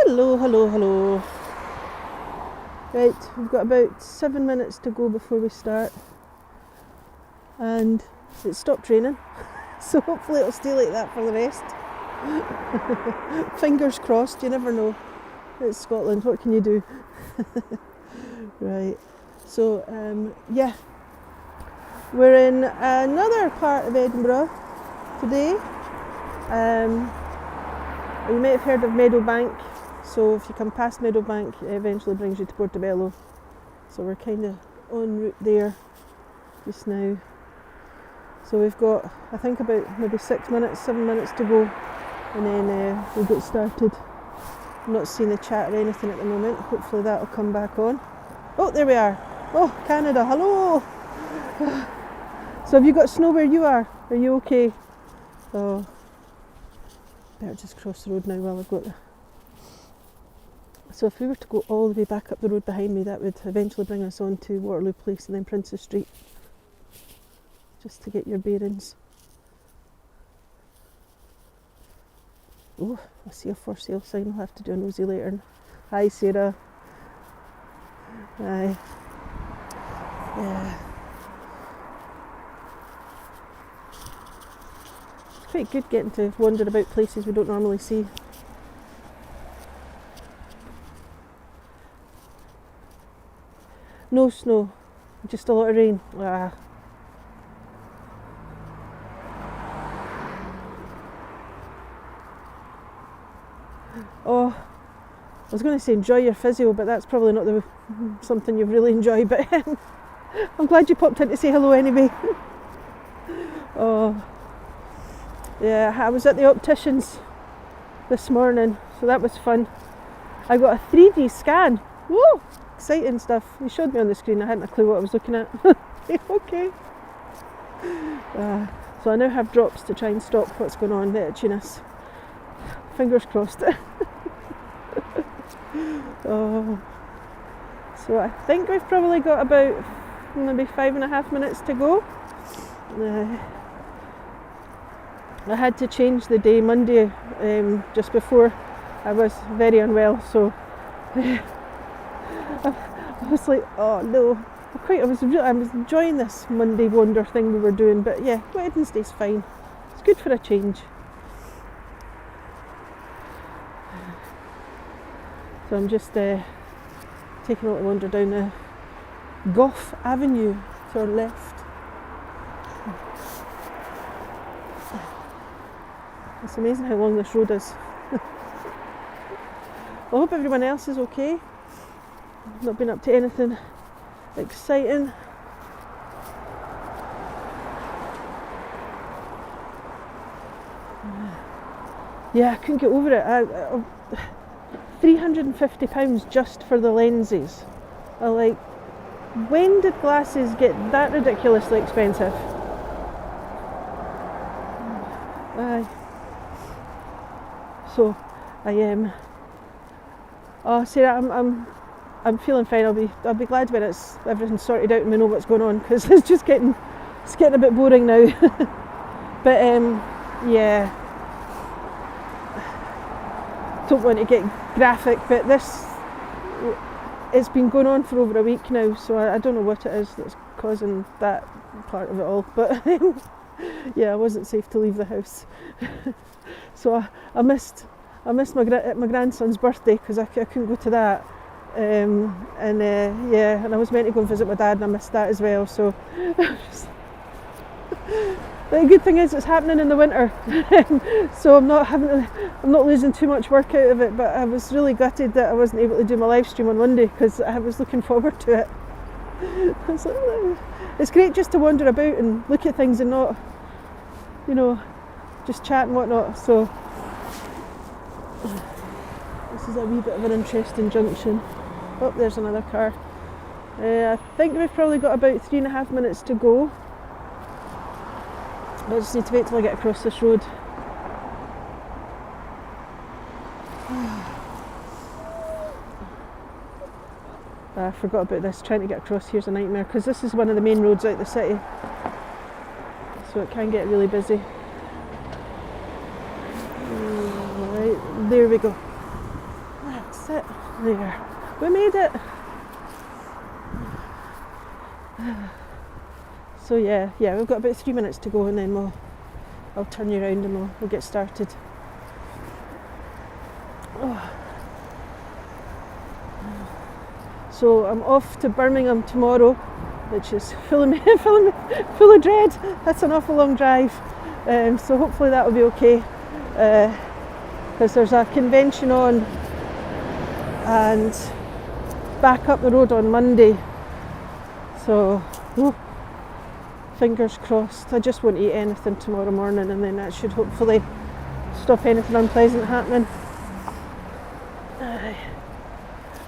Hello, hello, hello. Right, we've got about 7 minutes to go before we start. And it stopped raining, so hopefully it'll stay like that for the rest. Fingers crossed, you never know. It's Scotland, what can you do? Right, so yeah, we're in another part of Edinburgh today. You may have heard of Meadowbank, so if you come past Meadowbank, it eventually brings you to Portobello. So we're kind of en route there just now. So we've got, I think, about maybe 7 minutes to go, and then we'll get started. I'm not seeing the chat or anything at the moment. Hopefully that'll come back on. Oh, there we are. Oh, Canada, hello. So have you got snow where you are? Are you okay? Oh, better just cross the road now while I've got the... So if we were to go all the way back up the road behind me, that would eventually bring us on to Waterloo Place and then Princess Street, just to get your bearings. Oh, I see a for sale sign. I'll have to do a nosy later. Hi, Sarah. Hi. Yeah. It's quite good getting to wander about places we don't normally see. No snow, just a lot of rain. Ah. Oh, I was going to say enjoy your physio, but that's probably not something you've really enjoyed, but I'm glad you popped in to say hello anyway. Oh, yeah, I was at the opticians this morning, so that was fun. I got a 3D scan. Whoa, exciting stuff. You showed me on the screen, I hadn't a clue what I was looking at. Okay. So I now have drops to try and stop what's going on, the itchiness. Fingers crossed. Oh. So I think we've probably got about maybe 5.5 minutes to go. I had to change the day Monday just before I was very unwell, so I was like, oh no. I was enjoying this Monday wonder thing we were doing, but yeah, Wednesday's fine. It's good for a change. So I'm just taking a little wander down the Gough Avenue to our left. It's amazing how long this road is. Well, I hope everyone else is okay. I've not been up to anything exciting. Yeah, I couldn't get over it. £350 just for the lenses. I'm like, when did glasses get that ridiculously expensive? Aye. So I am. Oh, Sarah, I'm feeling fine. I'll be glad when everything's sorted out and we know what's going on, because it's getting a bit boring now. But yeah. Don't want to get graphic, but it's been going on for over a week now, so I don't know what it is that's causing that part of it all, but yeah, I wasn't safe to leave the house. So I missed my grandson's birthday because I couldn't go to that, and I was meant to go and visit my dad and I missed that as well, so the good thing is it's happening in the winter, so I'm not losing too much work out of it, but I was really gutted that I wasn't able to do my live stream on Monday because I was looking forward to it. I was like, oh. It's great just to wander about and look at things and not, just chat and whatnot. So this is a wee bit of an interesting junction. Oh, there's another car. I think we've probably got about 3.5 minutes to go. I just need to wait till I get across this road. I forgot about this. Trying to get across here's a nightmare because this is one of the main roads out the city, so it can get really busy. Right, there we go. That's it. There. We made it. So yeah, we've got about 3 minutes to go, and then I'll turn you around and we'll get started. Oh. So I'm off to Birmingham tomorrow, which is full of dread. That's an awful long drive. So hopefully that will be okay. Because there's a convention on and back up the road on Monday. So fingers crossed. I just won't eat anything tomorrow morning, and then that should hopefully stop anything unpleasant happening.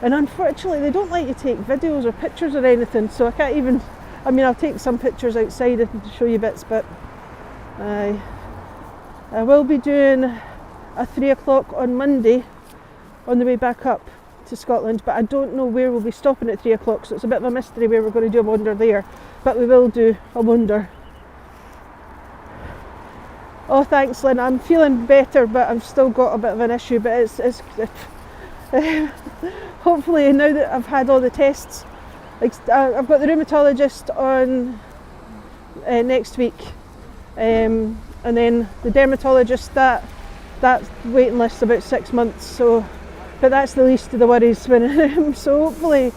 And unfortunately they don't let you take videos or pictures or anything, so I can't even, I'll take some pictures outside to show you bits, but I will be doing a 3 o'clock on Monday on the way back up to Scotland, but I don't know where we'll be stopping at 3 o'clock, so it's a bit of a mystery where we're going to do a wander there, but we will do a wander. Oh, thanks, Lynn. I'm feeling better, but I've still got a bit of an issue, but it's hopefully now that I've had all the tests, I've got the rheumatologist on next week, and then the dermatologist, that waiting list's about 6 months, so, but that's the least of the worries. So hopefully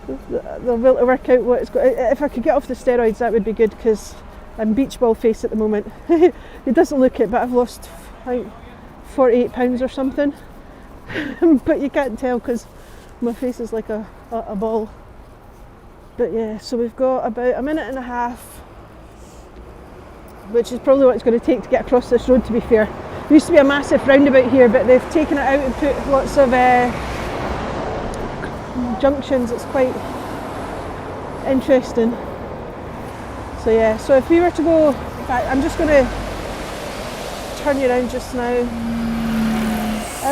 they'll be able to work out what it's got. If I could get off the steroids, that would be good, because I'm beach ball face at the moment. It doesn't look it, but I've lost, I think, 48 pounds or something. But you can't tell because my face is like a ball. But yeah, so we've got about a minute and a half, which is probably what it's going to take to get across this road, to be fair. There used to be a massive roundabout here, but they've taken it out and put lots of junctions. It's quite interesting. So yeah, so if we were to go, in fact, I'm just going to turn you around just now.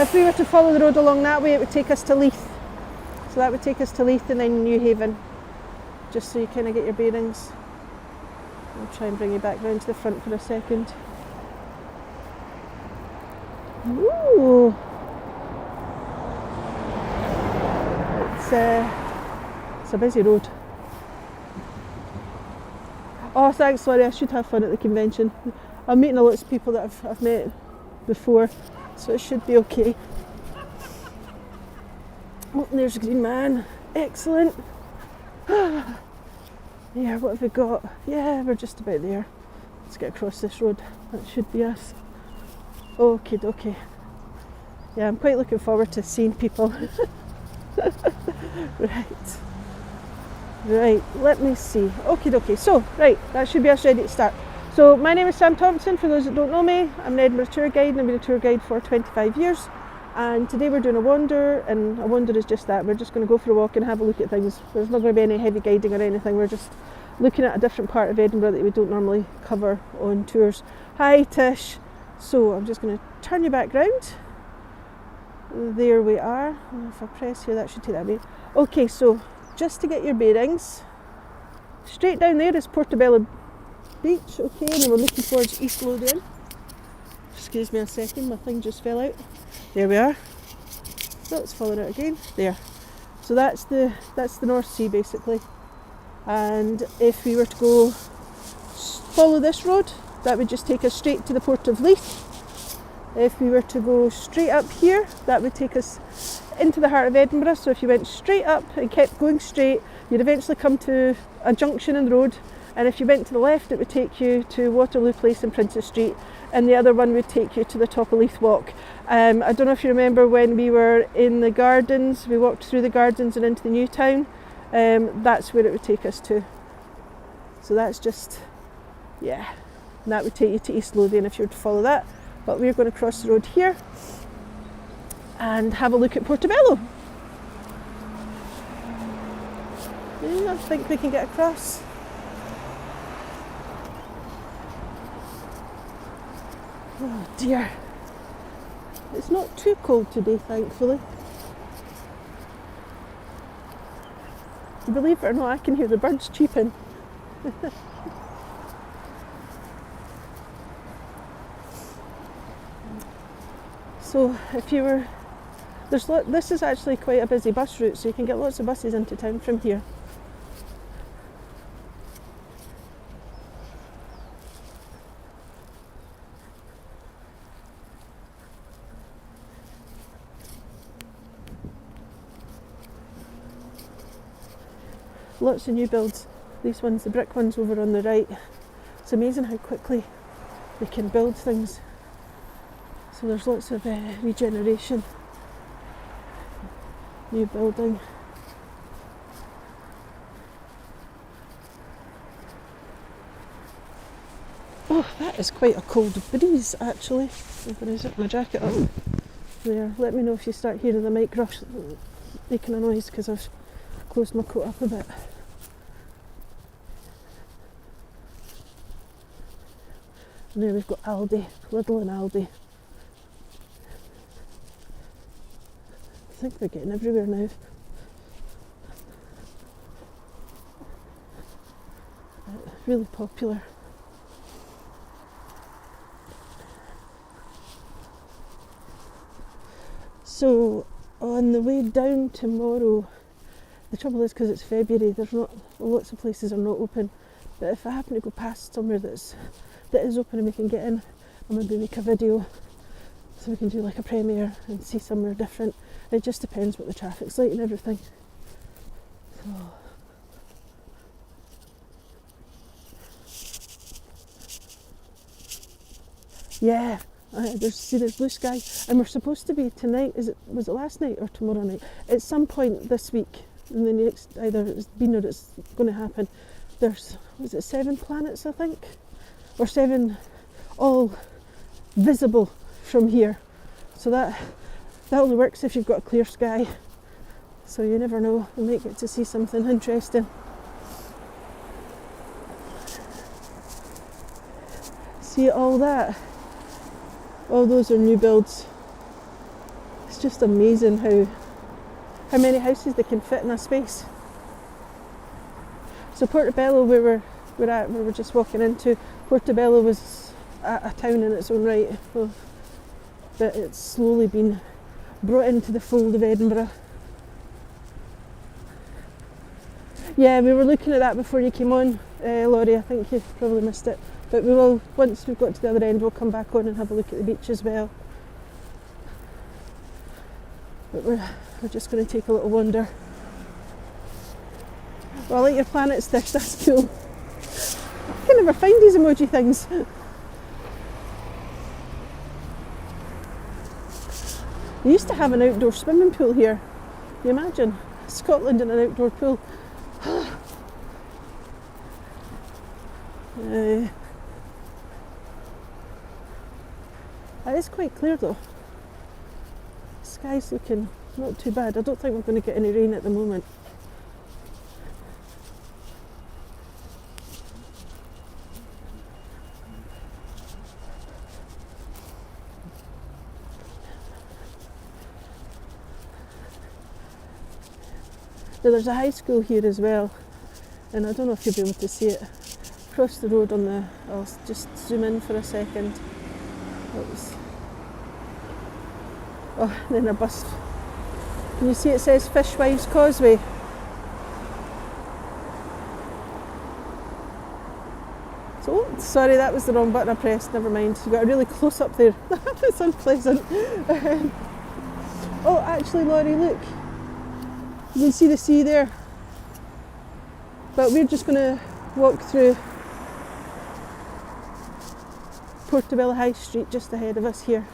If we were to follow the road along that way, it would take us to Leith. So that would take us to Leith and then New Haven, just so you kind of get your bearings. I'll try and bring you back round to the front for a second. Ooh! It's a busy road. Oh, thanks, Laurie. I should have fun at the convention. I'm meeting a lot of people that I've met before, so it should be okay. Oh, there's a green man. Excellent. Yeah, what have we got? Yeah, we're just about there. Let's get across this road. That should be us. Okie dokie. Yeah, I'm quite looking forward to seeing people. Right, let me see. Okie dokie. So, right, that should be us ready to start. So, my name is Sam Thompson. For those that don't know me, I'm an Edinburgh tour guide, and I've been a tour guide for 25 years. And today we're doing a wander, and a wander is just that. We're just going to go for a walk and have a look at things. There's not going to be any heavy guiding or anything. We're just looking at a different part of Edinburgh that we don't normally cover on tours. Hi, Tish. So, I'm just going to turn you back round. There we are. If I press here, that should take that way. Okay, so just to get your bearings, straight down there is Portobello Beach. Okay, and then we're looking towards East Lothian. Excuse me a second, my thing just fell out. There we are. Oh, it's fallen out again. There. So that's the North Sea basically. And if we were to go follow this road, that would just take us straight to the Port of Leith. If we were to go straight up here, that would take us into the heart of Edinburgh. So if you went straight up and kept going straight, you'd eventually come to a junction in the road, and if you went to the left, it would take you to Waterloo Place and Princess Street, and the other one would take you to the top of Leith Walk. I don't know if you remember when we were in the gardens, we walked through the gardens and into the new town. That's where it would take us to. So that's just, yeah, and that would take you to East Lothian if you were to follow that. But we're going to cross the road here and have a look at Portobello. I think we can get across. Oh dear. It's not too cold today, thankfully. Believe it or not, I can hear the birds cheeping. So if you were This is actually quite a busy bus route, so you can get lots of buses into town from here. Lots of new builds. These ones, the brick ones over on the right. It's amazing how quickly they can build things. So there's lots of regeneration, new building. Oh, that is quite a cold breeze actually. I'm going to zip my jacket up there. Let me know if you start hearing the mic rush making a noise because I've closed my coat up a bit. And there we've got Aldi, Lidl and Aldi. I think they're getting everywhere now. Really popular. So on the way down tomorrow, the trouble is because it's February, lots of places are not open. But if I happen to go past somewhere that is open and we can get in, I'm going to make a video so we can do like a premiere and see somewhere different. It just depends what the traffic's like and everything. So. Yeah, there's blue sky, and we're supposed to be tonight. Was it last night or tomorrow night? At some point this week, in the next, either it's been or it's going to happen. Was it 7 planets, I think, or 7, all visible from here. So that only works if you've got a clear sky. So you never know, you might get to see something interesting. See all that? All those are new builds. It's just amazing how many houses they can fit in a space. So Portobello, we were just walking into, Portobello was a town in its own right, but it's slowly been brought into the fold of Edinburgh. Yeah, we were looking at that before you came on, Laurie. I think you probably missed it. But we will, once we've got to the other end, we'll come back on and have a look at the beach as well. But we're just going to take a little wander. Well, I like your planet stick, that's cool. I can never find these emoji things. They used to have an outdoor swimming pool here. Can you imagine? Scotland in an outdoor pool. It is quite clear though. The sky's looking not too bad. I don't think we're going to get any rain at the moment. Now there's a high school here as well, and I don't know if you'll be able to see it. Across the road I'll just zoom in for a second. Oh, and then a bus. Can you see it says Fishwives Causeway? So, oh, sorry, that was the wrong button I pressed, never mind. You got a really close up there. It's unpleasant. Oh, actually, Laurie, look. You can see the sea there. But we're just going to walk through Portobello High Street just ahead of us here.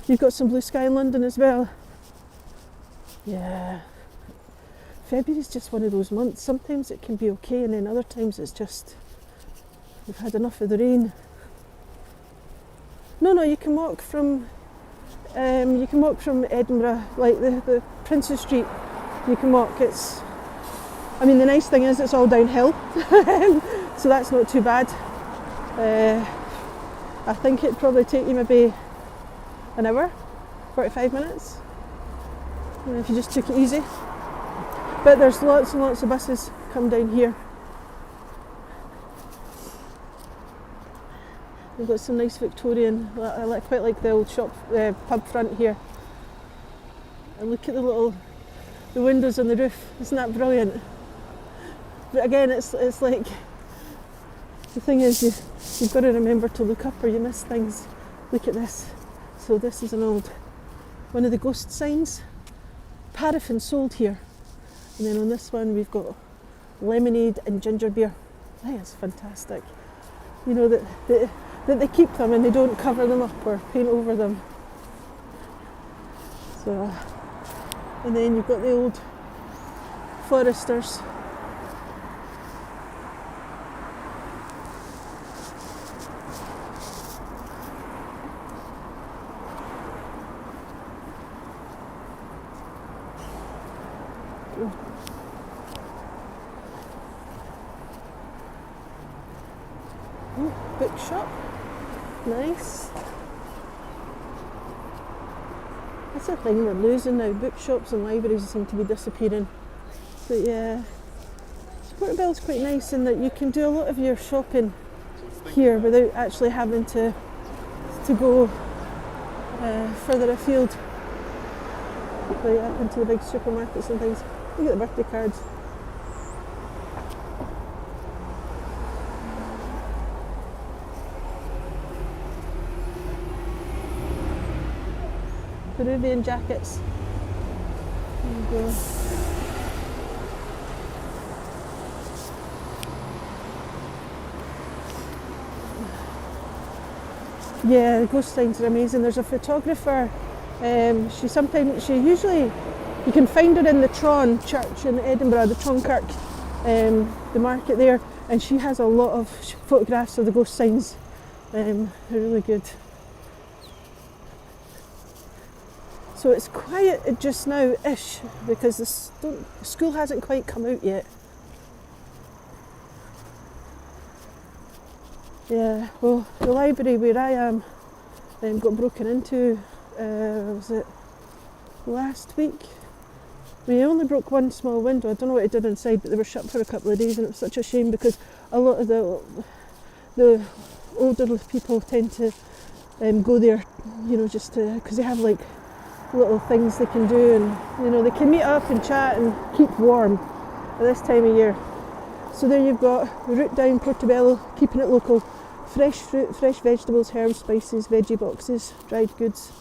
You've got some blue sky in London as well. Yeah. February's just one of those months. Sometimes it can be okay, and then other times it's just, we've had enough of the rain. No, you can walk from Edinburgh, like the Princes Street. You can walk. I mean, the nice thing is it's all downhill, so that's not too bad. I think it'd probably take you maybe an hour, 45 minutes, if you just took it easy. But there's lots and lots of buses come down here. We've got some nice Victorian, I quite like the old shop, pub front here. And look at the windows on the roof, isn't that brilliant? But again, it's like, the thing is you've got to remember to look up or you miss things. Look at this. So this is one of the ghost signs. Paraffin sold here. And then on this one we've got lemonade and ginger beer. I think it's fantastic. You know, that they keep them and they don't cover them up or paint over them. So, and then you've got the old Foresters. Bookshop, nice. That's a thing we're losing now. Bookshops and libraries seem to be disappearing. But yeah, Portobello's quite nice in that you can do a lot of your shopping here without actually having to go further afield, like up into the big supermarkets and things. Look at the birthday cards. Peruvian jackets. There you go. Yeah, the ghost signs are amazing. There's a photographer. Usually, you can find her in the Tron Church in Edinburgh, the Tronkirk, the market there, and she has a lot of photographs of the ghost signs. They're really good. So it's quiet just now-ish because the school hasn't quite come out yet. Yeah, well, the library where I am got broken into, was it last week? We only broke one small window. I don't know what it did inside, but they were shut for a couple of days and it was such a shame because a lot of the older people tend to go there, you know, just because they have like little things they can do, and you know, they can meet up and chat and keep warm at this time of year. So there you've got the route down Portobello, keeping it local. Fresh fruit, fresh vegetables, herbs, spices, veggie boxes, dried goods.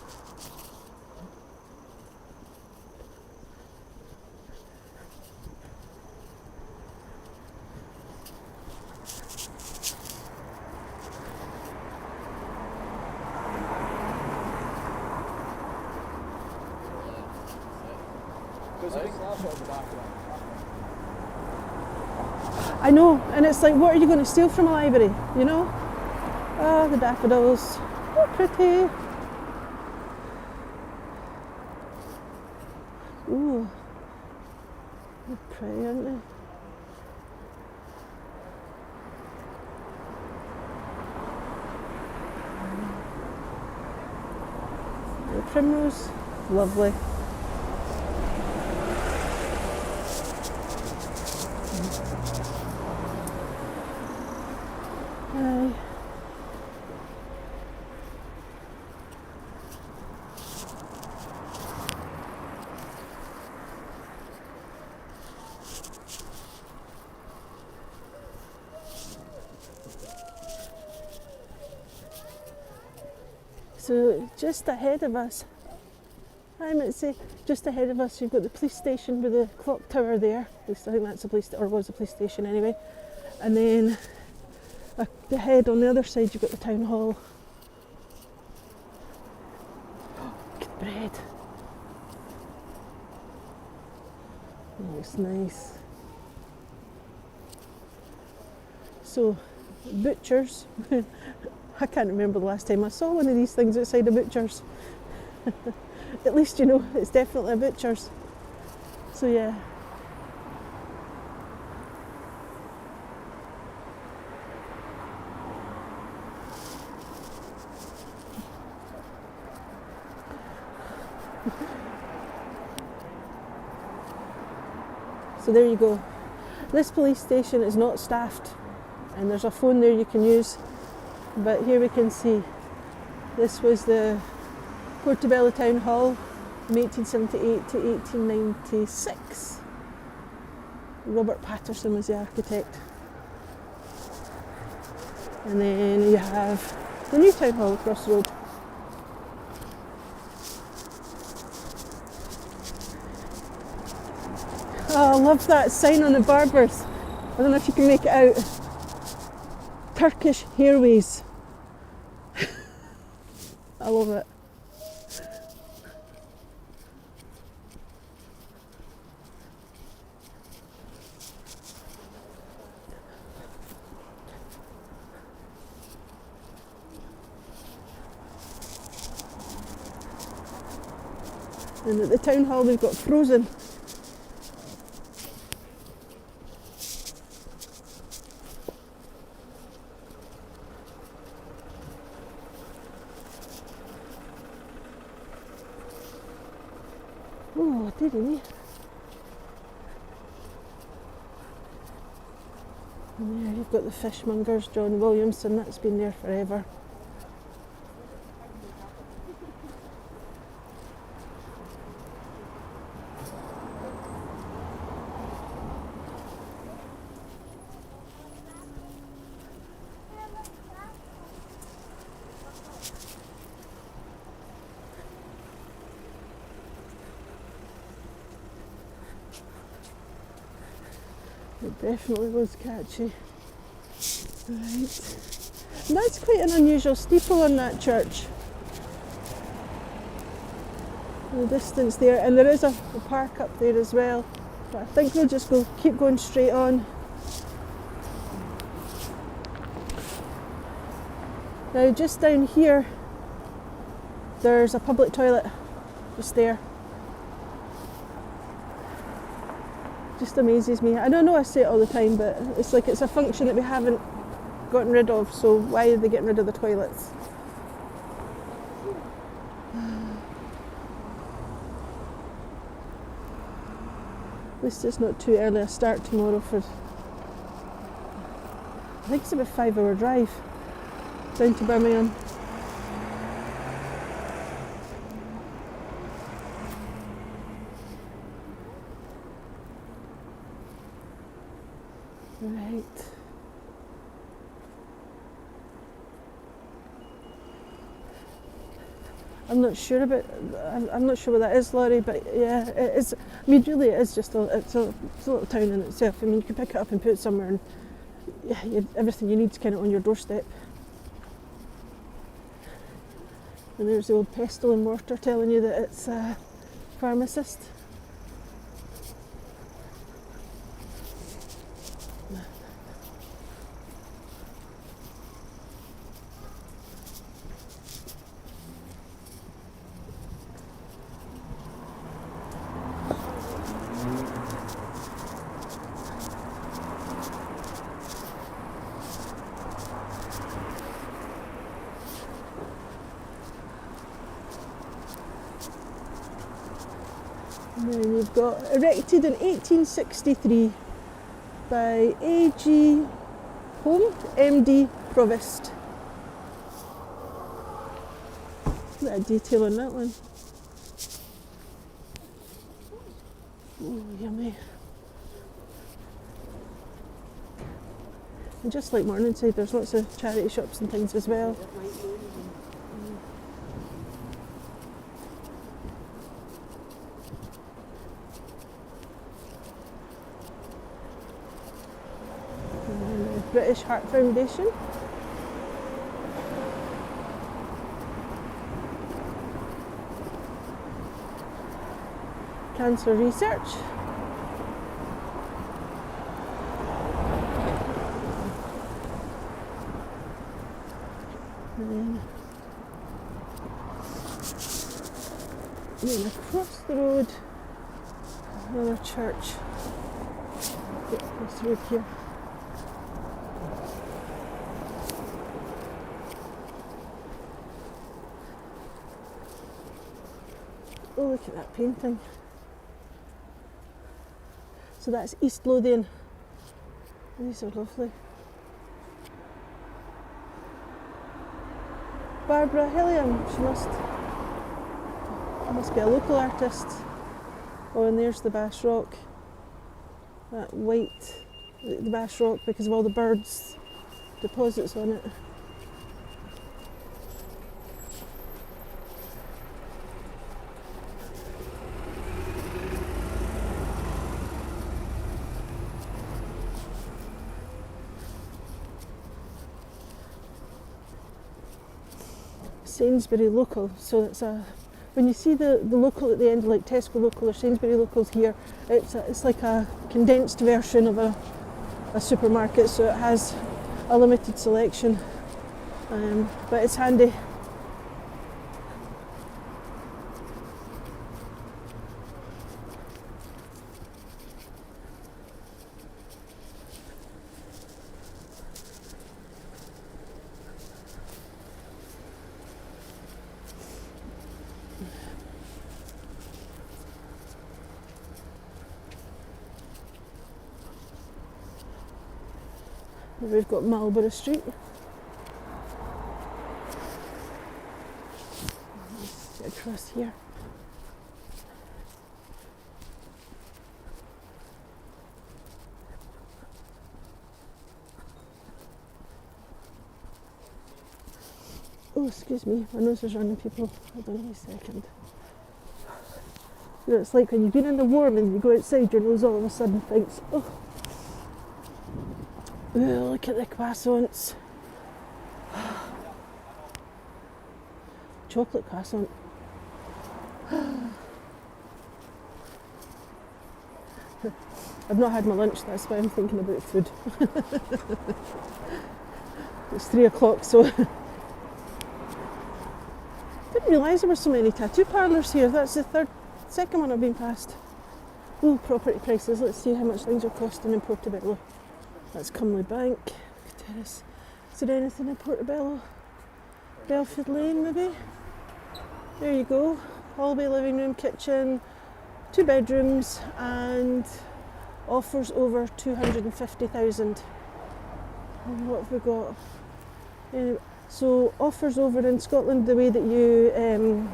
I know, and it's like, what are you going to steal from a library, you know? Oh, the daffodils, oh, pretty. Ooh, they're pretty, aren't they? The primrose, lovely. Aye. So just ahead of us, I might say, just ahead of us, you've got the police station with the clock tower there. At least I think that's a police, or was a police station anyway. And then ahead on the other side, you've got the town hall. Oh, good bread. Looks nice. So, butchers. I can't remember the last time I saw one of these things outside a butcher's. At least you know it's definitely a butcher's. So yeah. So there you go. This police station is not staffed, and there's a phone there you can use. But here we can see this was the Portobello Town Hall from 1878 to 1896. Robert Patterson was the architect. And then you have the new Town Hall across the road. Oh, I love that sign on the barbers. I don't know if you can make it out. Turkish Airways. I love it. And at the town hall we've got Frozen. Oh, dearie me. And there you've got the fishmongers, John Williamson, that's been there forever. It definitely was catchy. Right. And that's quite an unusual steeple on that church. In the distance there, and there is a park up there as well. But I think we'll just keep going straight on. Now just down here, there's a public toilet, just there. Just amazes me. I don't know, I say it all the time, but it's like it's a function that we haven't gotten rid of, so why are they getting rid of the toilets? At least it's not too early a start tomorrow for, I think it's about a 5-hour drive down to Birmingham. Right. I'm not sure what that is, Laurie, but yeah, it is. I mean, really, it is just it's a little town in itself. I mean, you can pick it up and put it somewhere, and yeah, everything you need is kind of on your doorstep. And there's the old pestle and mortar telling you that it's a pharmacist. And then you've got erected in 1863 by A.G. Home, MD Provost. Bit of detail on that one. Oh, yummy. And just like Morningside, there's lots of charity shops and things as well. British Heart Foundation. Cancer Research. And then across the road, another church. Get across the road here. Oh, look at that painting. So that's East Lothian. These are lovely. Barbara Hilliam, she must be a local artist. Oh, and there's the Bass Rock. That white, the Bass Rock, because of all the birds' deposits on it. Sainsbury local, so it's when you see the local at the end, like Tesco local or Sainsbury locals here, it's like a condensed version of a supermarket, so it has a limited selection, but it's handy. We've got Marlborough Street. Let's get across here. Oh, excuse me, my nose is running, people. Hold on a second. You know, it's like when you've been in the warm and you go outside, your nose all of a sudden thinks, oh. Ooh, look at the croissants. Chocolate croissant. I've not had my lunch, that's why I'm thinking about food. It's 3 o'clock, so didn't realise there were so many tattoo parlours here. That's the second one I've been past. Oh, property prices. Let's see how much things are costing in Portobello. That's Cumley Bank, Terrace. Is there anything in Portobello? Belfield Lane, maybe? There you go. Hallway, living room, kitchen, 2 bedrooms, and offers over 250,000. And what have we got? Anyway, so offers over in Scotland, the way that you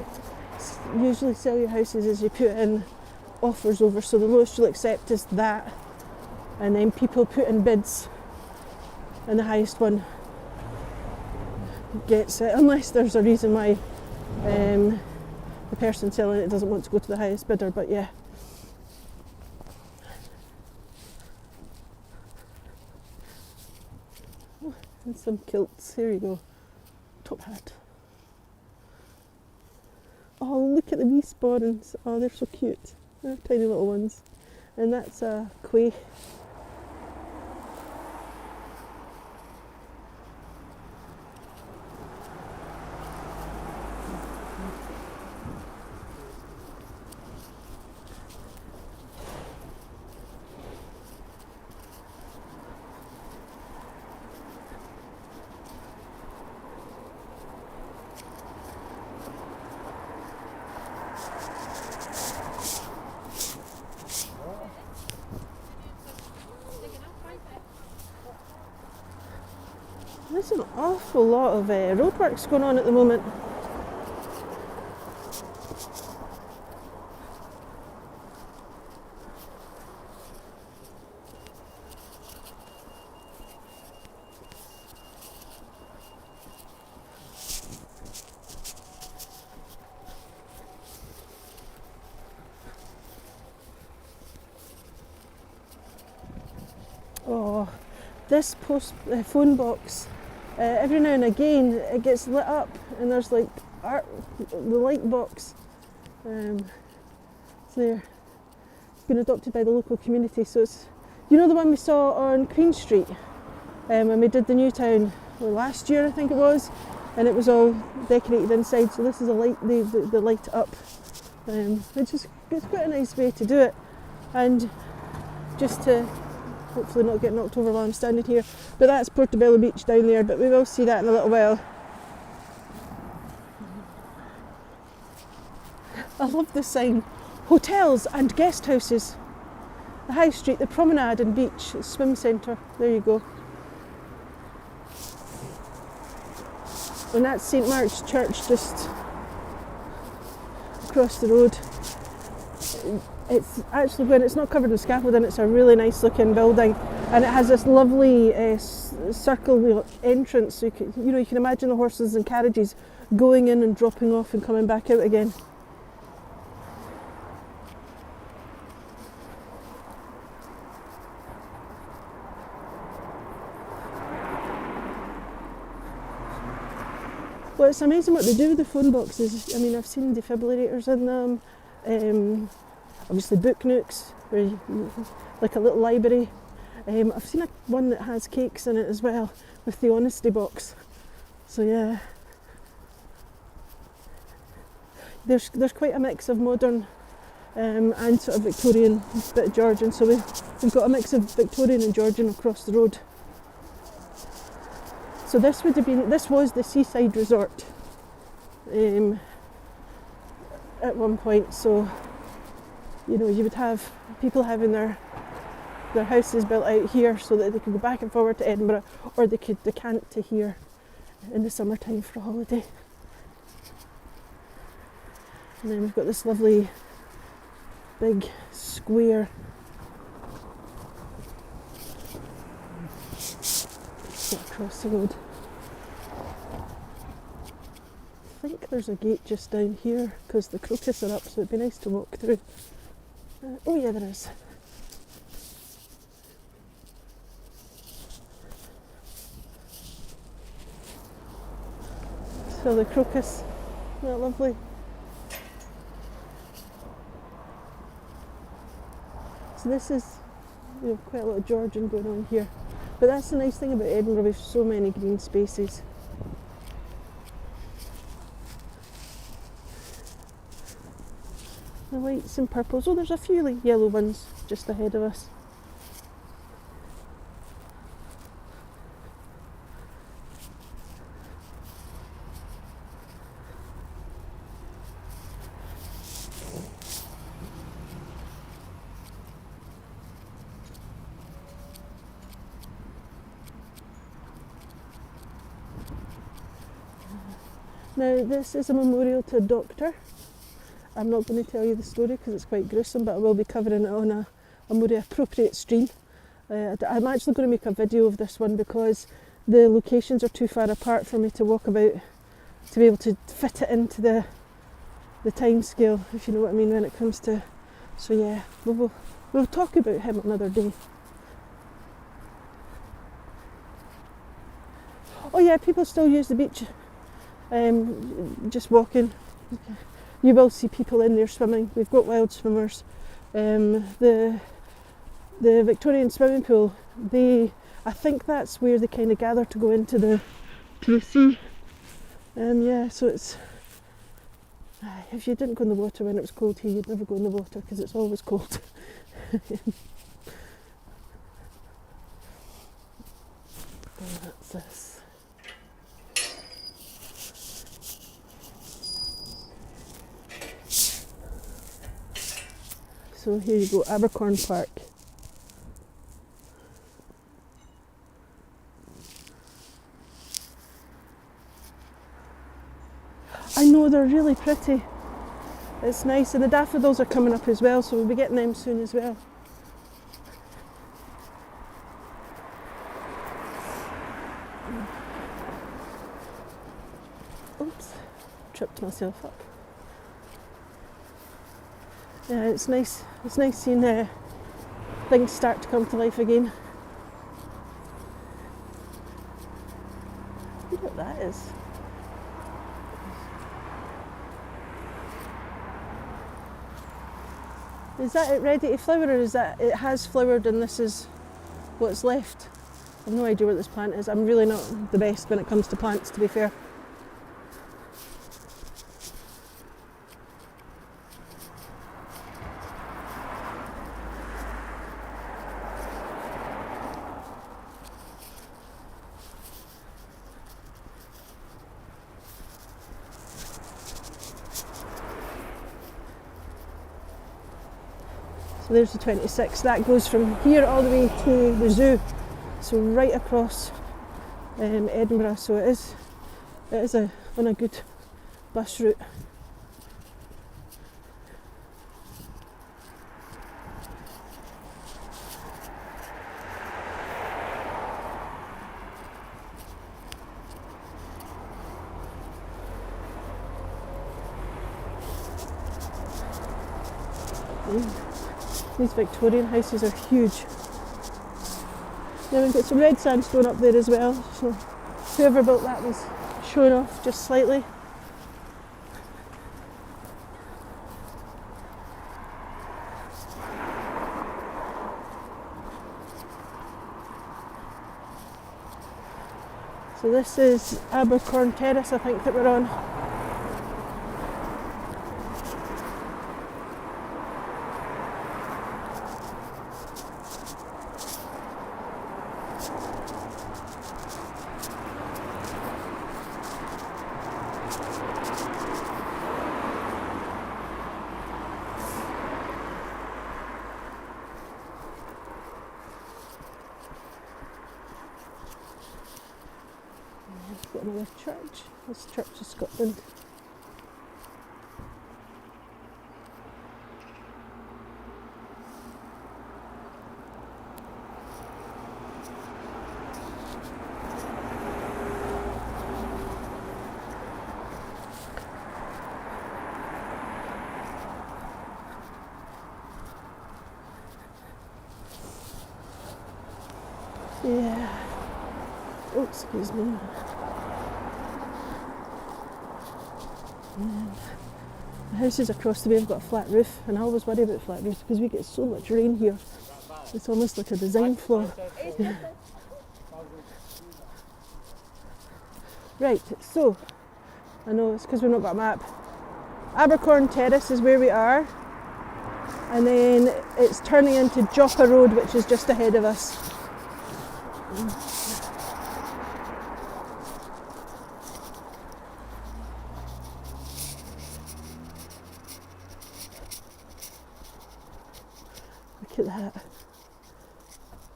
usually sell your houses is you put in offers over, so the lowest you'll accept is that. And then people put in bids, and the highest one gets it, unless there's a reason why the person selling it doesn't want to go to the highest bidder, but yeah. Oh, and some kilts, here you go, top hat. Oh, look at the wee spawns, oh they're so cute, they're tiny little ones. And that's a quay. There's an awful lot of roadworks going on at the moment. Oh, this phone box. Every now and again it gets lit up and there's like art, the light box. It's there. It's been adopted by the local community, so it's, you know, the one we saw on Queen Street when we did the new town last year I think it was, and it was all decorated inside, so this is a light, the light up. It's quite a nice way to do it, and just to hopefully not get knocked over while I'm standing here. But that's Portobello Beach down there, but we will see that in a little while. I love this sign. Hotels and guest houses. The High Street, the Promenade and Beach, swim centre. There you go. And that's St Mark's Church just across the road. It's actually, when it's not covered in scaffolding, it's a really nice looking building, and it has this lovely circle entrance, so you can imagine the horses and carriages going in and dropping off and coming back out again. Well, it's amazing what they do with the phone boxes. I mean, I've seen defibrillators in them, obviously book nooks, like a little library. I've seen one that has cakes in it as well, with the honesty box. So yeah, there's quite a mix of modern and sort of Victorian, bit of Georgian. So we've got a mix of Victorian and Georgian across the road. So this was the seaside resort at one point. So you would have people having their houses built out here so that they could go back and forward to Edinburgh, or they could decant to here in the summertime for a holiday. And then we've got this lovely big square across the road. I think there's a gate just down here because the crocus are up, so it'd be nice to walk through. Oh yeah, there is. So the crocus, isn't that lovely? So this is quite a lot of Georgian going on here. But that's the nice thing about Edinburgh, we've so many green spaces. The whites and purples. Oh, there's a few yellow ones just ahead of us. Now this is a memorial to a doctor. I'm not going to tell you the story because it's quite gruesome, but I will be covering it on a more appropriate stream. I'm actually going to make a video of this one because the locations are too far apart for me to walk about to be able to fit it into the time scale, if you know what I mean, when it comes to. So yeah, we'll talk about him another day. Oh yeah, people still use the beach. Just walking, you will see people in there swimming. We've got wild swimmers. The Victorian swimming pool, I think that's where they kind of gather to go into the sea. Yeah, so it's, if you didn't go in the water when it was cold here, you'd never go in the water because it's always cold. And that's this. So here you go, Abercorn Park. I know, they're really pretty. It's nice, and the daffodils are coming up as well, so we'll be getting them soon as well. Oops, tripped myself up. Yeah, it's nice seeing things start to come to life again. Look what that is. Is that it ready to flower, or is that it has flowered and this is what's left? I've no idea what this plant is. I'm really not the best when it comes to plants, to be fair. So there's the 26. That goes from here all the way to the zoo, so right across Edinburgh. So it is It is on a good bus route. These Victorian houses are huge. Now we've got some red sandstone up there as well, so whoever built that was showing off just slightly. So this is Abercorn Terrace, I think, that we're on. Got another church. This Church of Scotland. Yeah. Oh, excuse me. The houses across the way have got a flat roof, and I always worry about flat roofs because we get so much rain here. It's almost like a design flaw. Right, so I know it's because we've not got a map. Abercorn Terrace is where we are, and then it's turning into Joppa Road, which is just ahead of us. Look at that.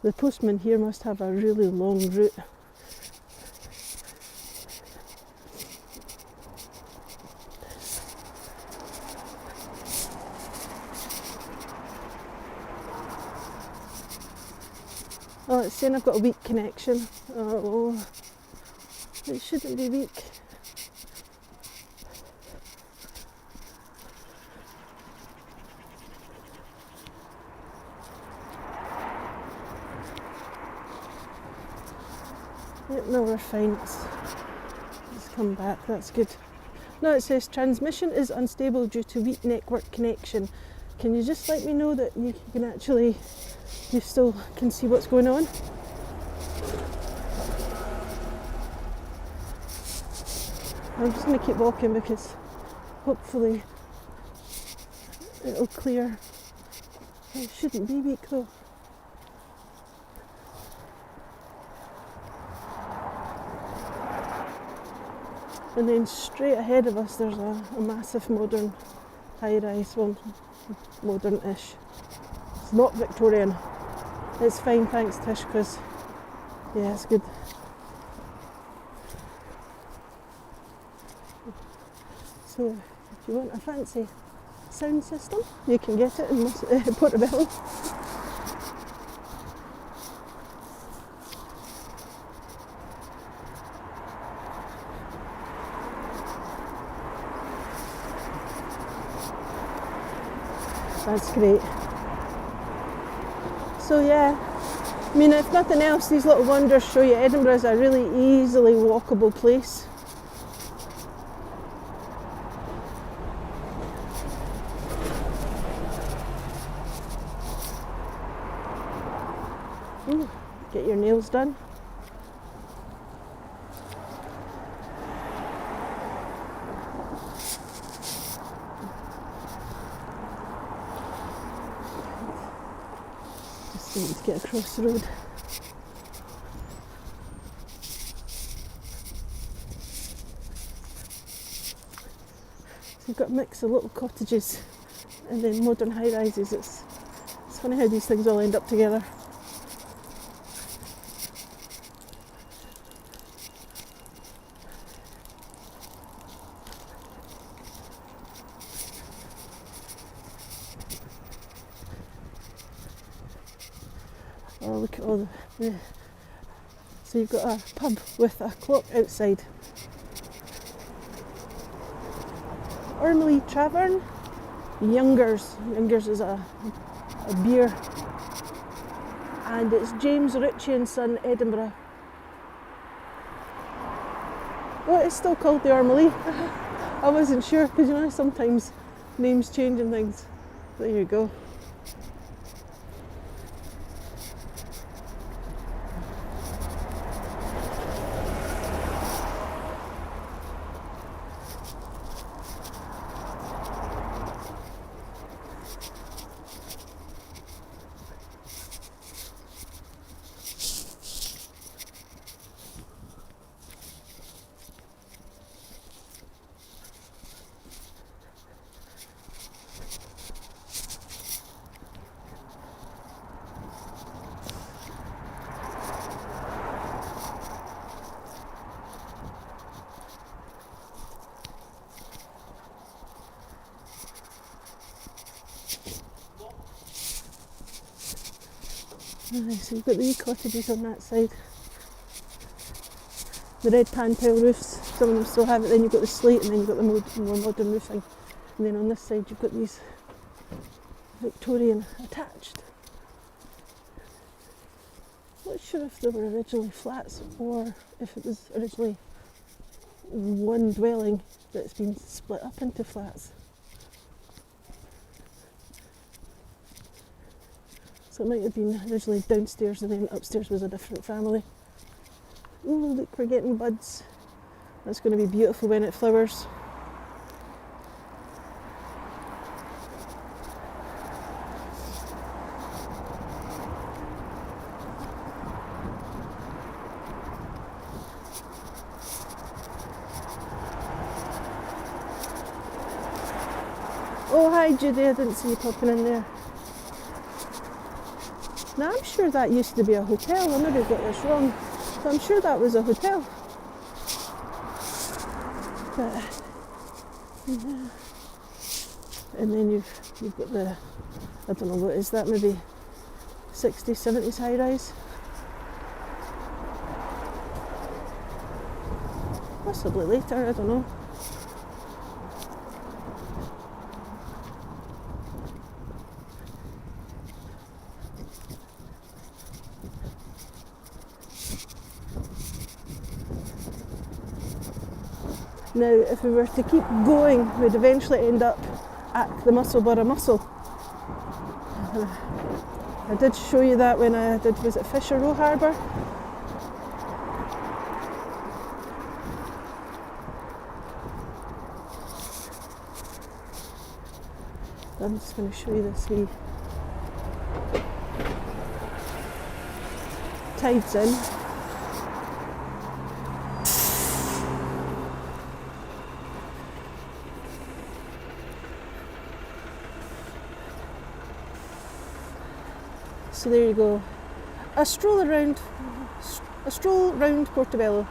The postman here must have a really long route. Oh, it's saying I've got a weak connection. Oh, it shouldn't be weak. Yep, no, we're fine. Let's come back, that's good. No, it says transmission is unstable due to weak network connection. Can you just let me know that you can actually, you still can see what's going on? I'm just going to keep walking because hopefully it'll clear. It shouldn't be weak though. And then straight ahead of us there's a massive modern high-rise, well, modern-ish. It's not Victorian. It's fine, thanks Tish, because yeah, it's good. So if you want a fancy sound system, you can get it in Portobello. That's great. So yeah, I mean, if nothing else, these little wonders show you Edinburgh is a really easily walkable place. Get your nails done. Just need to get across the road. So you've got a mix of little cottages and then modern high-rises. It's funny how these things all end up together. look at all the... So you've got a pub with a clock outside. Ormley Tavern. Youngers. Youngers is a beer. And it's James Ritchie and Son, Edinburgh. Oh, it's still called the Ormley. I wasn't sure, because you know sometimes names change and things. There you go. So you've got the wee cottages on that side. The red pan-tile roofs, some of them still have it. Then you've got the slate, and then you've got the more modern roofing. And then on this side you've got these Victorian attached. Not sure if they were originally flats or if it was originally one dwelling that's been split up into flats. So it might have been originally downstairs and then upstairs was a different family. Ooh, look, we're getting buds. That's going to be beautiful when it flowers. Oh, hi Judy, I didn't see you popping in there. Now I'm sure that used to be a hotel. I maybe got this wrong, but I'm sure that was a hotel. But, yeah. And then you've got the, I don't know what is that, maybe 60s, 70s high rise. Possibly later, I don't know. Now, if we were to keep going, we'd eventually end up at the Musselburgh Mussel. I did show you that when I did, was it Fisher Row Harbour? I'm just going to show you this wee tides in. So there you go, a stroll round Portobello,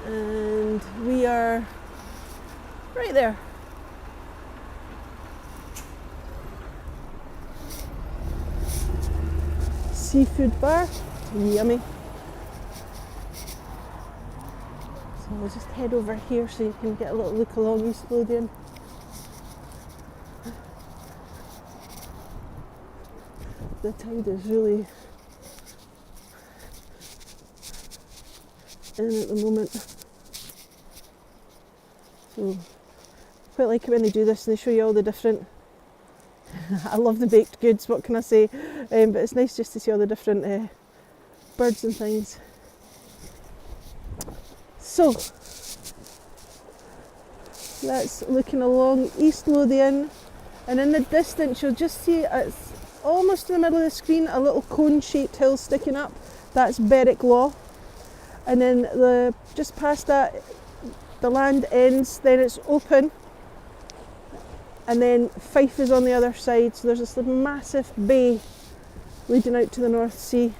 and we are right there. Seafood bar, yummy. So we'll just head over here so you can get a little look along East Lothian. The tide is really in at the moment. So quite like it when they do this and they show you all the different I love the baked goods, what can I say, but it's nice just to see all the different birds and things. So that's looking along East Lothian, and in the distance you'll just see it's almost in the middle of the screen a little cone-shaped hill sticking up. That's Berwick Law, and then just past that the land ends, then it's open, and then Fife is on the other side. So there's this massive bay leading out to the North Sea.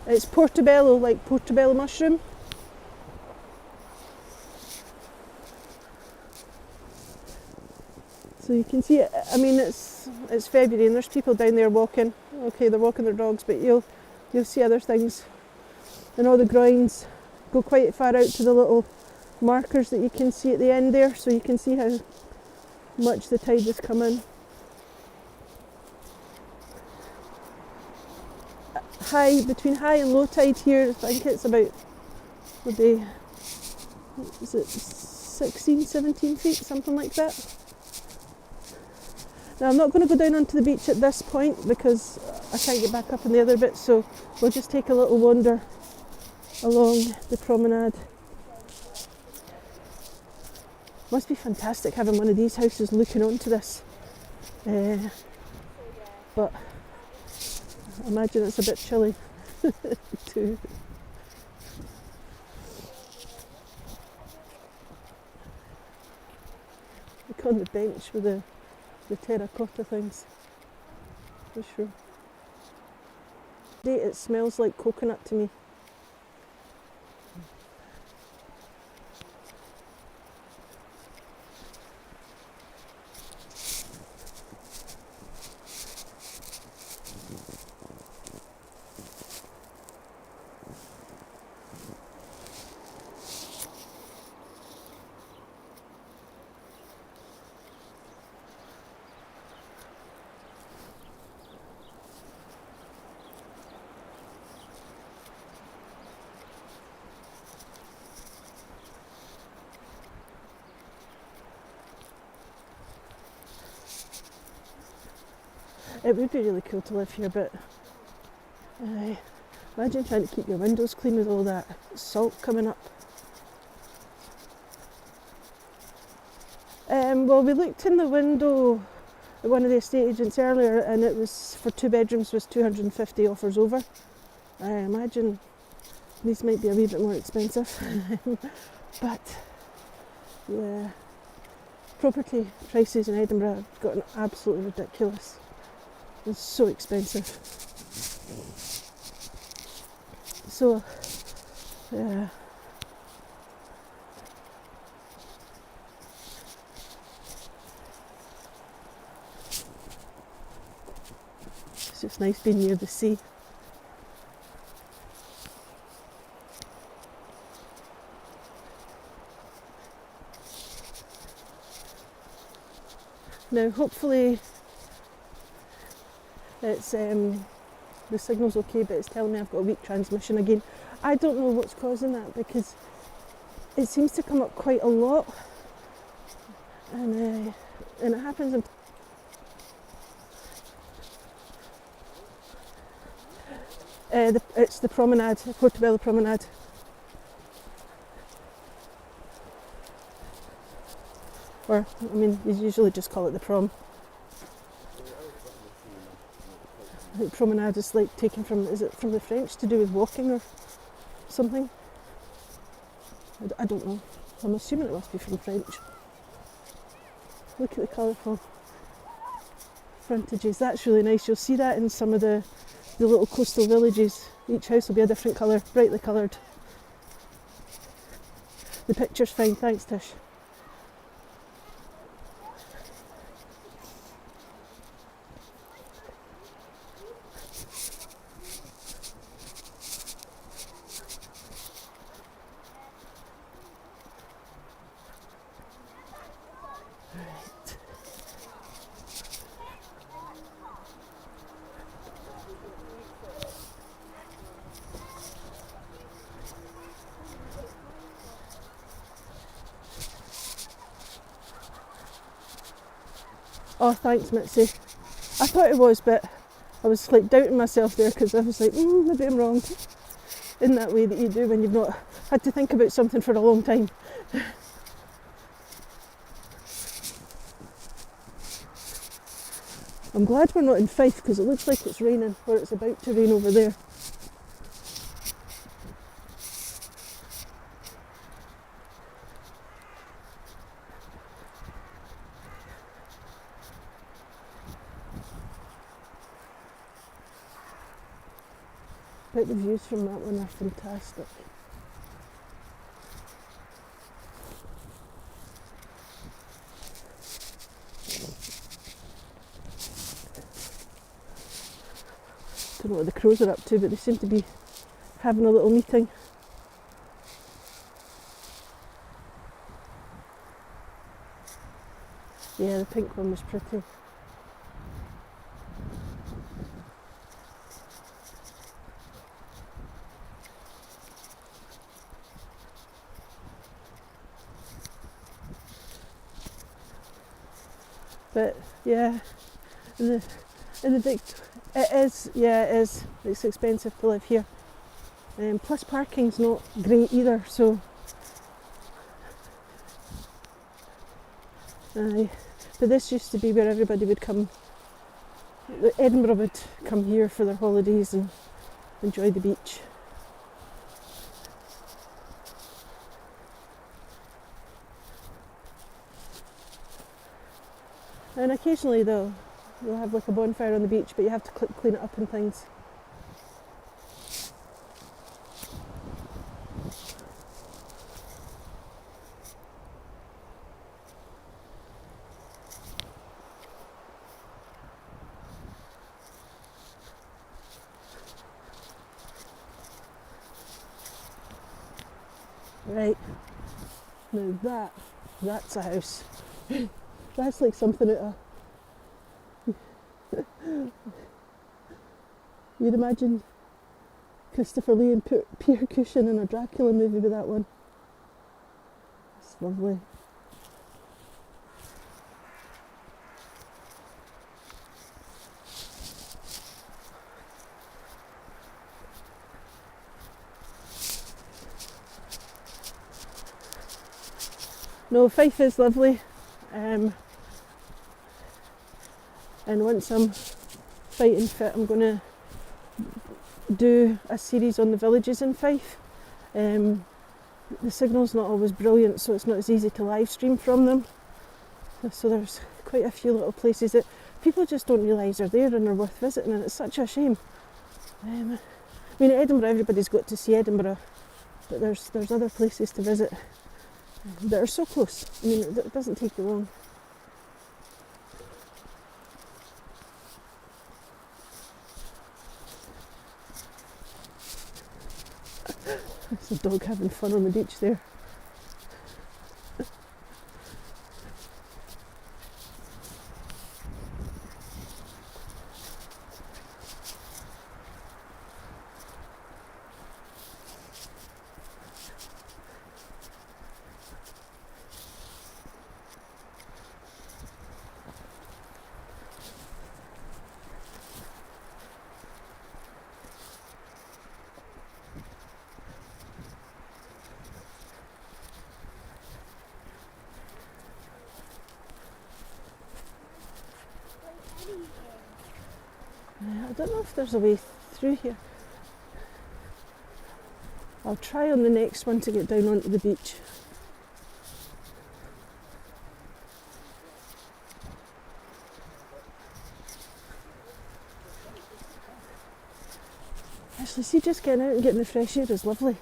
It's Portobello, like Portobello mushroom. So you can see it. I mean, it's February and there's people down there walking. Okay, they're walking their dogs, but you'll see other things. And all the grounds go quite far out to the little markers that you can see at the end there, so you can see how much the tide has come in. Between high and low tide here, I think it's about maybe, is it 16, 17 feet, something like that. Now I'm not going to go down onto the beach at this point because I can't get back up in the other bit, so we'll just take a little wander along the promenade. Must be fantastic having one of these houses looking onto this, but I imagine it's a bit chilly too. Look on the bench with the terracotta things, for sure. It smells like coconut to me. It would be really cool to live here, but imagine trying to keep your windows clean with all that salt coming up. Well, we looked in the window at one of the estate agents earlier, and it was for 2 bedrooms was 250 offers over. I imagine these might be a wee bit more expensive, but yeah, property prices in Edinburgh have gotten absolutely ridiculous. It's so expensive. So, yeah. It's just nice being near the sea. Now, hopefully, it's the signal's okay, but it's telling me I've got a weak transmission again. I don't know what's causing that because it seems to come up quite a lot, and it happens in it's the promenade, Portobello promenade. Or, I mean, you usually just call it the prom. I think promenade is like taken from, is it from the French to do with walking or something? I don't know. I'm assuming it must be from French. Look at the colourful frontages. That's really nice. You'll see that in some of the little coastal villages. Each house will be a different colour, brightly coloured. The picture's fine, thanks Tish. Oh, thanks, Mitzi. I thought it was, but I was like doubting myself there because I was like, maybe I'm wrong. In that way that you do when you've not had to think about something for a long time. I'm glad we're not in Fife because it looks like it's raining, or it's about to rain over there. But the views from that one are fantastic. Don't know what the crows are up to, but they seem to be having a little meeting. Yeah, the pink one was pretty. But yeah, in the it is, yeah, it is. It's expensive to live here. Plus parking's not great either, so but this used to be where everybody would come. Edinburgh would come here for their holidays and enjoy the beach. And occasionally though, you'll have like a bonfire on the beach, but you have to clean it up and things. Right, now that's a house. That's like something out of you'd imagine Christopher Lee and Pierre Cushing in a Dracula movie with that one. It's lovely. No, Fife is lovely. And once I'm fighting fit, I'm going to do a series on the villages in Fife. The signal's not always brilliant, so it's not as easy to live stream from them. So there's quite a few little places that people just don't realise are there and are worth visiting, and it's such a shame. I mean, at Edinburgh, everybody's got to see Edinburgh, but there's other places to visit that are so close. I mean, it doesn't take you long. There's a dog having fun on the beach there. I don't know if there's a way through here. I'll try on the next one to get down onto the beach. Actually, see, just getting out and getting the fresh air is lovely.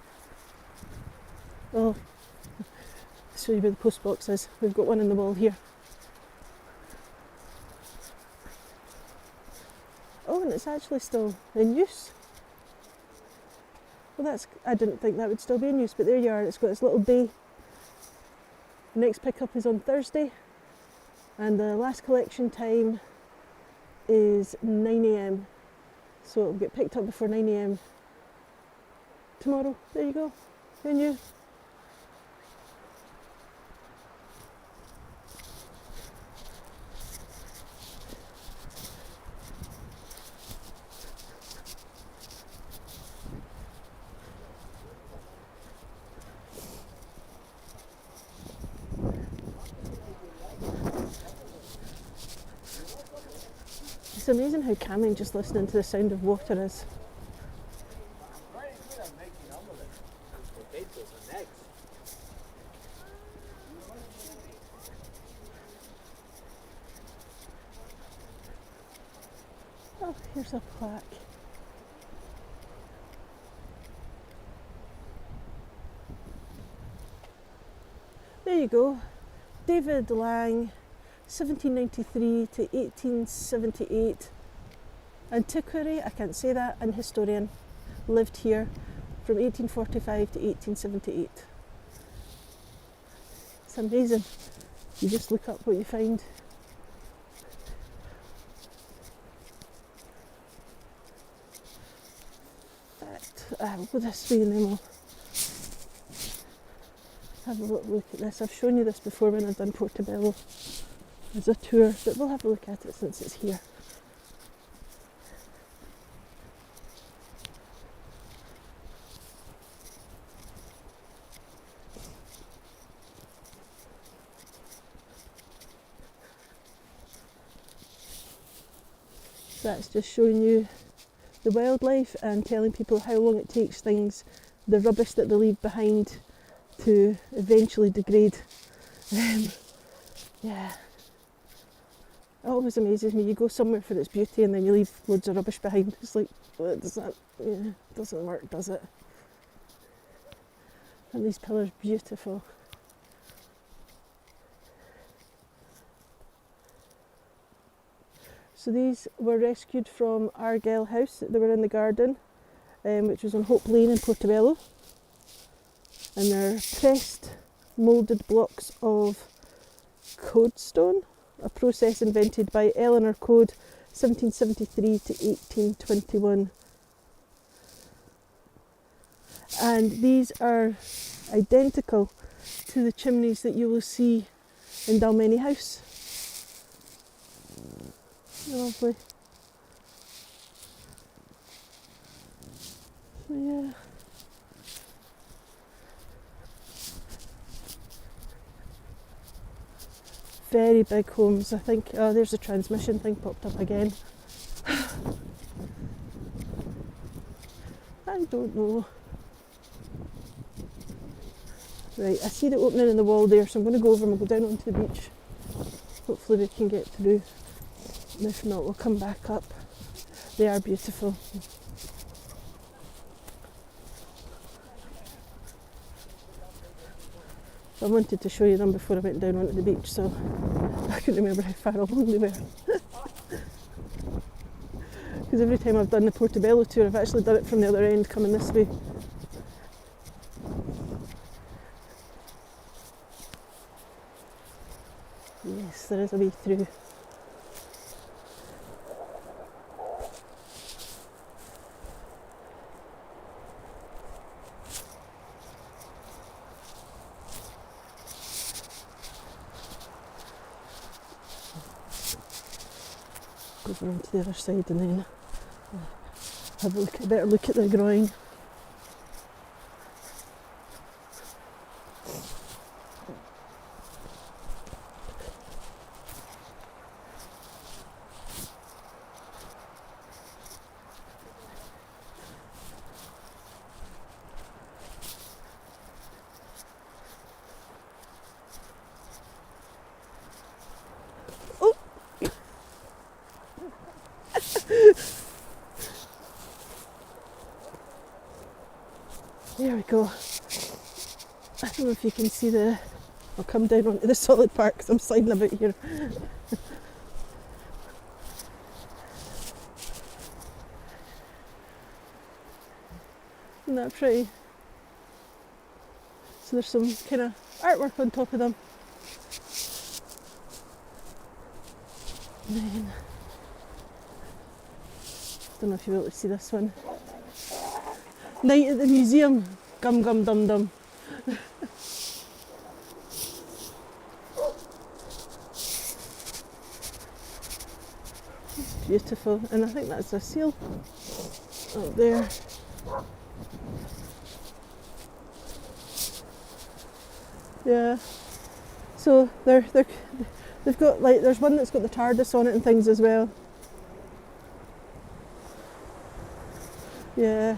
Oh, I'll show you where the post box is. We've got one in the wall here. Oh, and it's actually still in use. Well, I didn't think that would still be in use, but there you are. It's got its little bay. The next pickup is on Thursday, and the last collection time is 9 AM. So it'll get picked up before 9 AM tomorrow. There you go. Who knew? It's amazing how calming just listening to the sound of water is. Oh, here's a plaque. There you go. David Lang, 1793 to 1878. Antiquary, I can't say that, and historian. Lived here from 1845 to 1878. It's amazing. You just look up what you find. We'll go this way and then we'll have a little look at this. I've shown you this before when I've done Portobello as a tour, but we'll have a look at it since it's here. That's just showing you the wildlife and telling people how long it takes things, the rubbish that they leave behind, to eventually degrade. Yeah, it always amazes me. You go somewhere for its beauty and then you leave loads of rubbish behind. It's like, well, doesn't work, does it? And these pillars, beautiful. So these were rescued from Argyle House. They were in the garden, which was on Hope Lane in Portobello. And they're pressed, moulded blocks of codestone, a process invented by Eleanor Code, 1773 to 1821. And these are identical to the chimneys that you will see in Dalmeny House. Lovely. So yeah. Very big homes, I think. Oh, there's the transmission thing popped up again. I don't know. Right, I see the opening in the wall there, so I'm going to go over and we'll go down onto the beach. Hopefully we can get through. If not, we'll come back up. They are beautiful. I wanted to show you them before I went down onto the beach, so I couldn't remember how far along they were. Because every time I've done the Portobello tour, I've actually done it from the other end, coming this way. Yes, there is a way through. Over onto the other side and then have a better look at the groin. There we go. I don't know if you can see I'll come down onto the solid part because I'm sliding about here. Isn't that pretty? So there's some kind of artwork on top of them. And then, don't know if you'll be able to see this one. Night at the museum. Gum gum dum dum. Beautiful, and I think that's a seal up there. Yeah. So they've got, like, there's one that's got the TARDIS on it and things as well. Yeah.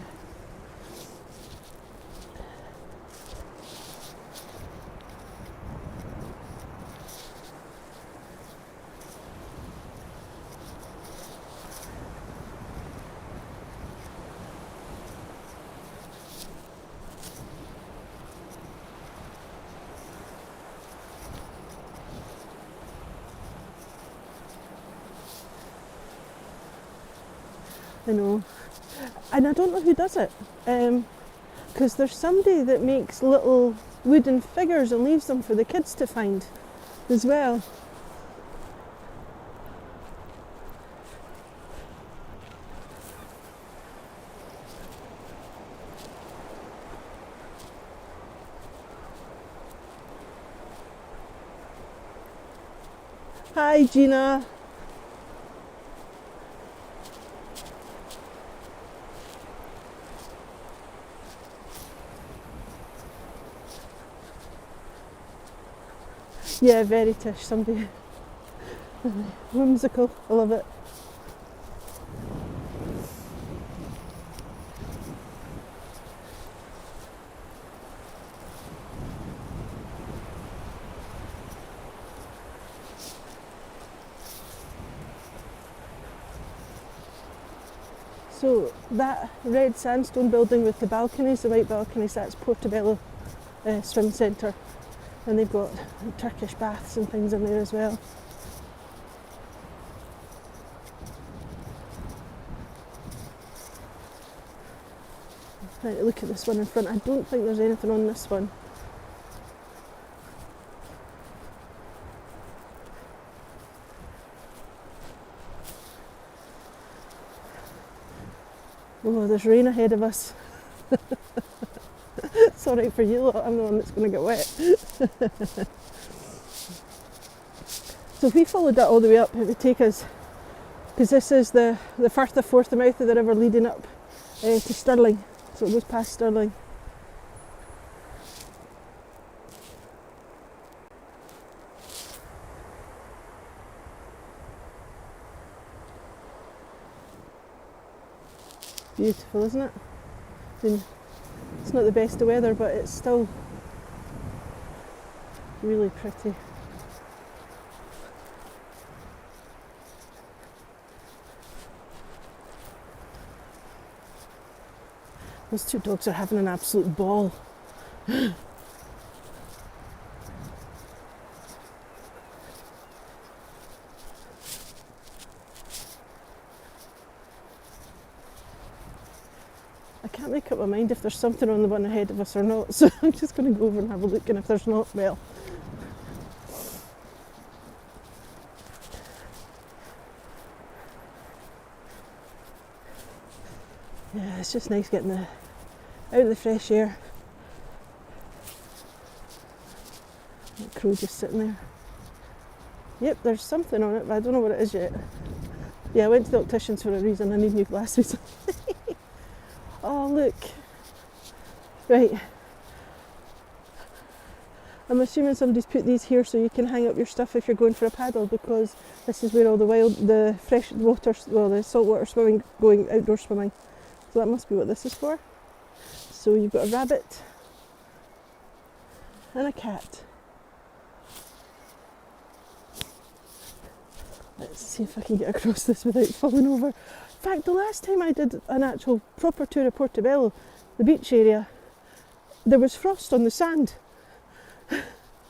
I know. And I don't know who does it. Because there's somebody that makes little wooden figures and leaves them for the kids to find as well. Hi Gina. Yeah, very Tish, somebody whimsical, I love it. So that red sandstone building with the balconies, the white balconies, that's Portobello swim centre, and they've got Turkish baths and things in there as well. Right, look at this one in front. I don't think there's anything on this one. Oh, there's rain ahead of us. It's alright for you lot, I'm the one that's going to get wet. So if we followed that all the way up, it would take us, because this is the Firth of Forth, the mouth of the river leading up to Stirling. So it goes past Stirling. Beautiful, isn't it? I mean, it's not the best of weather, but it's still really pretty. Those two dogs are having an absolute ball. I can't make up my mind if there's something on the one ahead of us or not, so I'm just going to go over and have a look, and if there's not, well. Yeah, it's just nice getting out of the fresh air. That crow just sitting there. Yep, there's something on it, but I don't know what it is yet. Yeah, I went to the opticians for a reason. I need new glasses. Oh, look. Right. I'm assuming somebody's put these here so you can hang up your stuff if you're going for a paddle, because this is where all the fresh water, well, the saltwater swimming, going outdoor swimming. So that must be what this is for. So you've got a rabbit and a cat. Let's see if I can get across this without falling over. In fact, the last time I did an actual proper tour of Portobello, the beach area, there was frost on the sand.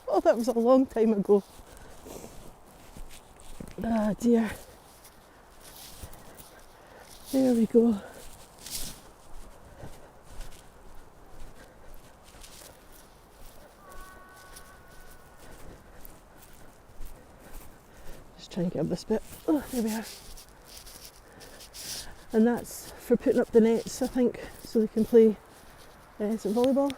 Oh, that was a long time ago. Ah, dear. There we go. Try and get up this bit. Oh, there we are. And that's for putting up the nets, I think, so they can play is it volleyball?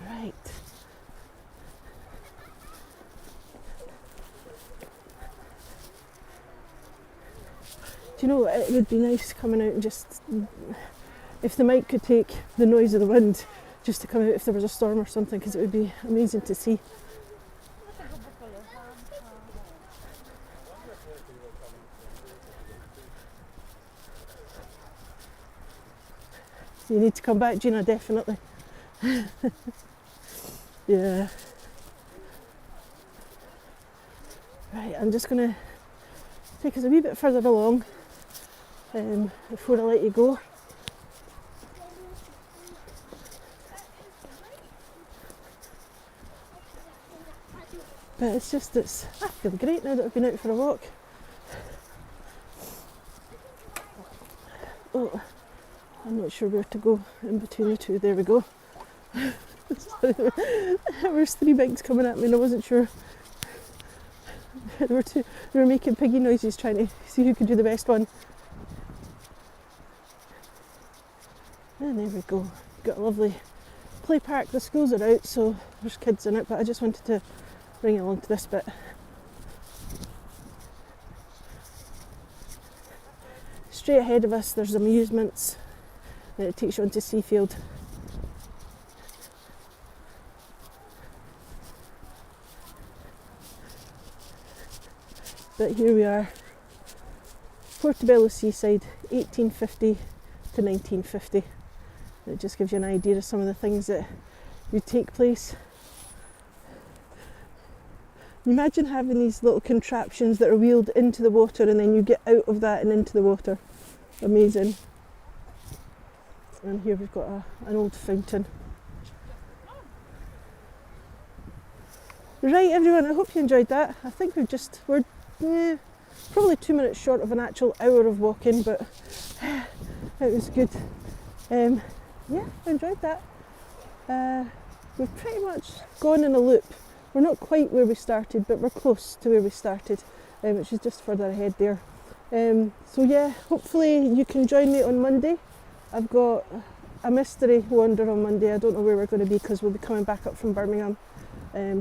Right. Do you know what? It would be nice coming out and just, if the mic could take the noise of the wind, just to come out if there was a storm or something, because it would be amazing to see. So you need to come back, Gina, definitely. Yeah. Right, I'm just going to take us a wee bit further along before I let you go. But it's just, I feel great now that I've been out for a walk. Oh, I'm not sure where to go in between the two. There we go. There was 3 bikes coming at me and I wasn't sure. They were making piggy noises trying to see who could do the best one. And there we go. Got a lovely play park. The schools are out, so there's kids in it, but I just wanted to bring it along to this bit. Straight ahead of us there's amusements, and it takes you onto Seafield. But here we are, Portobello Seaside, 1850 to 1950. It just gives you an idea of some of the things that would take place. Imagine having these little contraptions that are wheeled into the water and then you get out of that and into the water. Amazing. And here we've got an old fountain. Right everyone, I hope you enjoyed that. I think we're probably 2 minutes short of an actual hour of walking, but it was good. Yeah, I enjoyed that. We've pretty much gone in a loop. We're not quite where we started, but we're close to where we started, which is just further ahead there. So yeah, hopefully you can join me on Monday. I've got a mystery wander on Monday. I don't know where we're going to be because we'll be coming back up from Birmingham.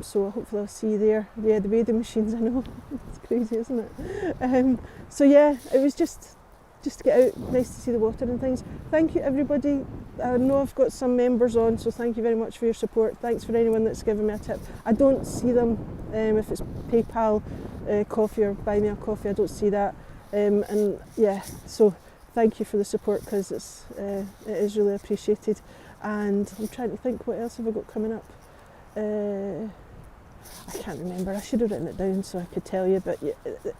So hopefully I'll see you there. Yeah, the bathing machines, I know. It's crazy, isn't it? So yeah, it was just to get out, nice to see the water and things. Thank you everybody. I know I've got some members on, so thank you very much for your support. Thanks for anyone that's given me a tip. I don't see them, if it's PayPal, coffee or buy me a coffee, I don't see that. And yeah, so thank you for the support because it is really appreciated. And I'm trying to think, what else have I got coming up? I can't remember. I should have written it down so I could tell you, but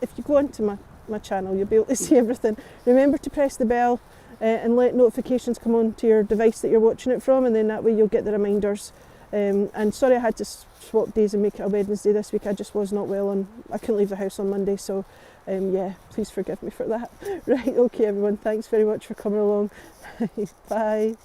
if you go onto my channel you'll be able to see everything. Remember to press the bell and let notifications come on to your device that you're watching it from, and then that way you'll get the reminders. And sorry I had to swap days and make it a Wednesday this week. I just was not well I couldn't leave the house on Monday, so yeah, please forgive me for that. Right, okay everyone, thanks very much for coming along. Bye.